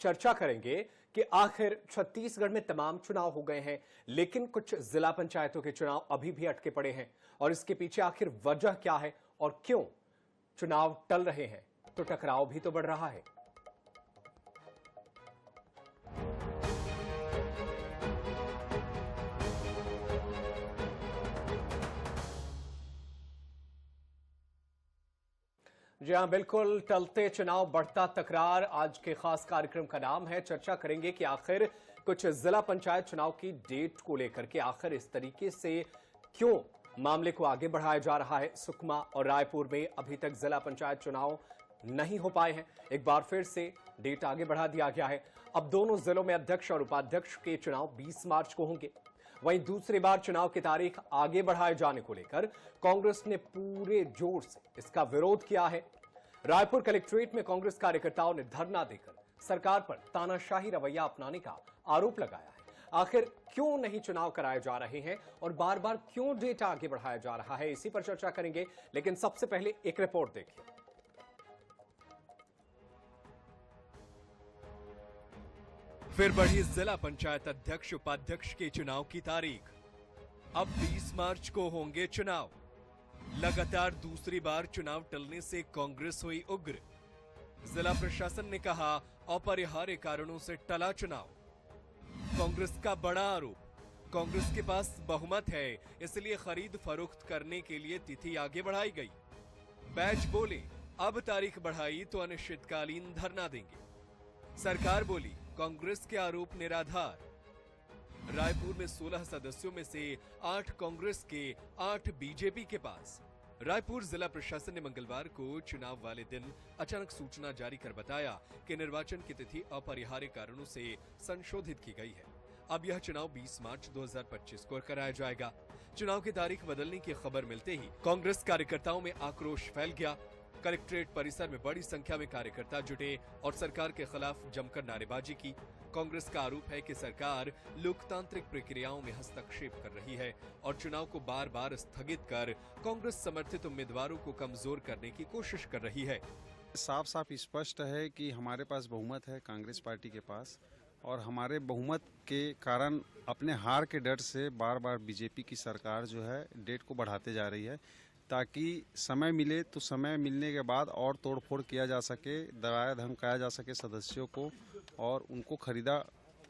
चर्चा करेंगे कि आखिर छत्तीसगढ़ में तमाम चुनाव हो गए हैं, लेकिन कुछ जिला पंचायतों के चुनाव अभी भी अटके पड़े हैं और इसके पीछे आखिर वजह क्या है और क्यों चुनाव टल रहे हैं, तो टकराव भी तो बढ़ रहा है। जी हां, बिल्कुल, टलते चुनाव बढ़ता तकरार आज के खास कार्यक्रम का नाम है। चर्चा करेंगे कि आखिर कुछ जिला पंचायत चुनाव की डेट को लेकर के आखिर इस तरीके से क्यों मामले को आगे बढ़ाया जा रहा है। सुकमा और रायपुर में अभी तक जिला पंचायत चुनाव नहीं हो पाए हैं, एक बार फिर से डेट आगे बढ़ा दिया गया है। अब दोनों जिलों में अध्यक्ष और उपाध्यक्ष के चुनाव 20 मार्च को होंगे। वहीं दूसरी बार चुनाव की तारीख आगे बढ़ाए जाने को लेकर कांग्रेस ने पूरे जोर से इसका विरोध किया है। रायपुर कलेक्ट्रेट में कांग्रेस कार्यकर्ताओं ने धरना देकर सरकार पर तानाशाही रवैया अपनाने का आरोप लगाया है। आखिर क्यों नहीं चुनाव कराए जा रहे हैं और बार बार क्यों डेट आगे बढ़ाया जा रहा है, इसी पर चर्चा करेंगे। लेकिन सबसे पहले एक रिपोर्ट देखिए। फिर बढ़ी जिला पंचायत अध्यक्ष उपाध्यक्ष के चुनाव की तारीख। अब 20 मार्च को होंगे चुनाव। लगातार दूसरी बार चुनाव टलने से कांग्रेस हुई उग्र। जिला प्रशासन ने कहा अपरिहार्य कारणों से टला चुनाव। कांग्रेस का बड़ा आरोप, कांग्रेस के पास बहुमत है, इसलिए खरीद फरोख्त करने के लिए तिथि आगे बढ़ाई गई। बैच बोले अब तारीख बढ़ाई तो अनिश्चितकालीन धरना देंगे। सरकार बोली कांग्रेस के आरोप निराधार। रायपुर में 16 सदस्यों में से 8 कांग्रेस के, 8 बीजेपी के पास। रायपुर जिला प्रशासन ने मंगलवार को चुनाव वाले दिन अचानक सूचना जारी कर बताया कि निर्वाचन की तिथि अपरिहार्य कारणों से संशोधित की गई है। अब यह चुनाव 20 मार्च 2025 को कराया जाएगा। चुनाव की तारीख बदलने की खबर मिलते ही कांग्रेस कार्यकर्ताओं में आक्रोश फैल गया। कलेक्ट्रेट परिसर में बड़ी संख्या में कार्यकर्ता जुटे और सरकार के खिलाफ जमकर नारेबाजी की। कांग्रेस का आरोप है कि सरकार लोकतांत्रिक प्रक्रियाओं में हस्तक्षेप कर रही है और चुनाव को बार बार स्थगित कर कांग्रेस समर्थित उम्मीदवारों को कमजोर करने की कोशिश कर रही है। साफ साफ स्पष्ट है कि हमारे पास बहुमत है कांग्रेस पार्टी के पास, और हमारे बहुमत के कारण अपने हार के डर से बार बार बीजेपी की सरकार जो है डेट को बढ़ाते जा रही है, ताकि समय मिले तो समय मिलने के बाद और तोड़फोड़ किया जा सके, डराया धमकाया जा सके सदस्यों को और उनको खरीदा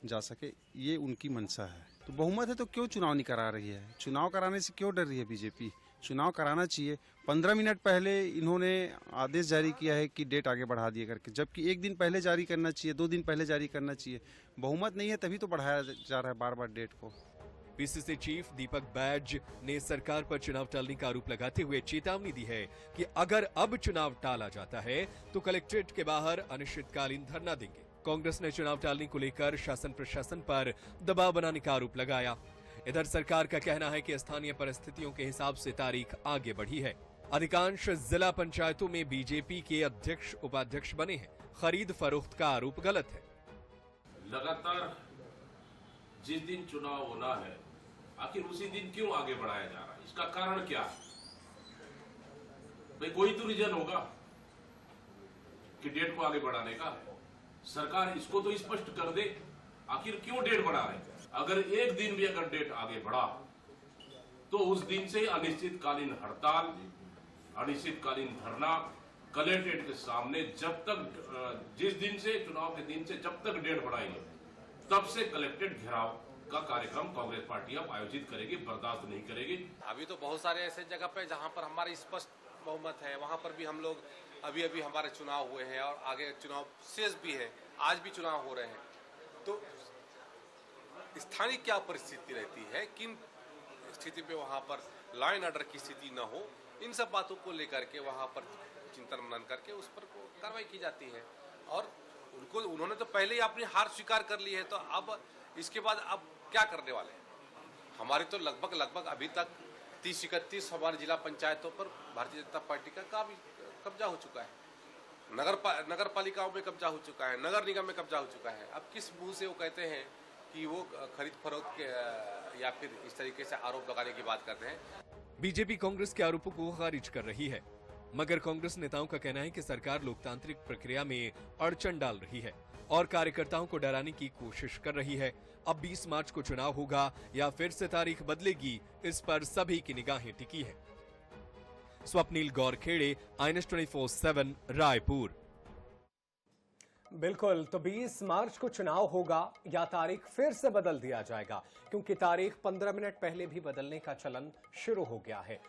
जा सके। ये उनकी मंशा है। तो बहुमत है तो क्यों चुनाव नहीं करा रही है? चुनाव कराने से क्यों डर रही है बीजेपी? चुनाव कराना चाहिए। 15 मिनट पहले इन्होंने आदेश जारी किया है कि डेट आगे बढ़ा दिए करके, जबकि 1 दिन पहले जारी करना चाहिए, 2 दिन पहले जारी करना चाहिए। बहुमत नहीं है तभी तो बढ़ाया जा रहा है बार बार डेट को। पीसीसी चीफ दीपक बैज ने सरकार पर चुनाव टालने का आरोप लगाते हुए चेतावनी दी है कि अगर अब चुनाव टाला जाता है तो कलेक्ट्रेट के बाहर अनिश्चितकालीन धरना देंगे। कांग्रेस ने चुनाव टालने को लेकर शासन प्रशासन पर दबाव बनाने का आरोप लगाया। इधर सरकार का कहना है कि स्थानीय परिस्थितियों के हिसाब से तारीख आगे बढ़ी है। अधिकांश जिला पंचायतों में बीजेपी के अध्यक्ष उपाध्यक्ष बने हैं। खरीद फरोख्त का आरोप गलत है। लगातार जिस दिन चुनाव होना है आखिर उसी दिन क्यों आगे बढ़ाया जा रहा है? इसका कारण क्या है? भाई कोई तो रीजन होगा कि डेट को आगे बढ़ाने का। सरकार इसको तो स्पष्ट कर दे, आखिर क्यों डेट बढ़ा रहे हैं? अगर एक दिन भी अगर डेट आगे बढ़ा तो उस दिन से अनिश्चितकालीन हड़ताल, अनिश्चितकालीन धरना कलेक्ट्रेट के सामने, जब तक जिस दिन से चुनाव के दिन से जब तक डेट बढ़ाएंगे तब से कलेक्ट्रेट घेराव का कार्यक्रम कांग्रेस पार्टी अब आयोजित करेगी, बर्दाश्त नहीं करेगी। अभी तो बहुत सारे ऐसे जगह पे जहां पर हमारी स्पष्ट बहुमत है, वहां पर भी हम लोग अभी हमारे चुनाव हुए हैं और आगे चुनाव शेष भी है, आज भी चुनाव हो रहे हैं। तो स्थानीय क्या परिस्थिति रहती है, किन स्थिति पे वहां पर लॉ एंड ऑर्डर की स्थिति न हो, इन सब बातों को लेकर के वहां पर चिंतन मनन करके उस पर कार्रवाई की जाती है। और उन्होंने तो पहले ही अपनी हार स्वीकार कर ली है, तो अब इसके बाद अब क्या करने वाले हैं? हमारी तो लगभग अभी तक 30-31 हमारे जिला पंचायतों पर भारतीय जनता पार्टी का कब्जा हो चुका है। नगर पालिकाओं में कब्जा हो चुका है, नगर निगम में कब्जा हो चुका है। अब किस मुंह से वो कहते हैं कि वो खरीद फरोख्त के या फिर इस तरीके से आरोप लगाने की बात करते हैं? बीजेपी कांग्रेस के आरोपों को खारिज कर रही है, मगर कांग्रेस नेताओं का कहना है कि सरकार लोकतांत्रिक प्रक्रिया में अड़चन डाल रही है। और कार्यकर्ताओं को डराने की कोशिश कर रही है। अब 20 मार्च को चुनाव होगा या फिर से तारीख बदलेगी, इस पर सभी की निगाहें टिकी है। स्वप्निल गौरखेड़े, INS 24/7 रायपुर। बिल्कुल, तो 20 मार्च को चुनाव होगा या तारीख फिर से बदल दिया जाएगा, क्योंकि तारीख 15 मिनट पहले भी बदलने का चलन शुरू हो गया है।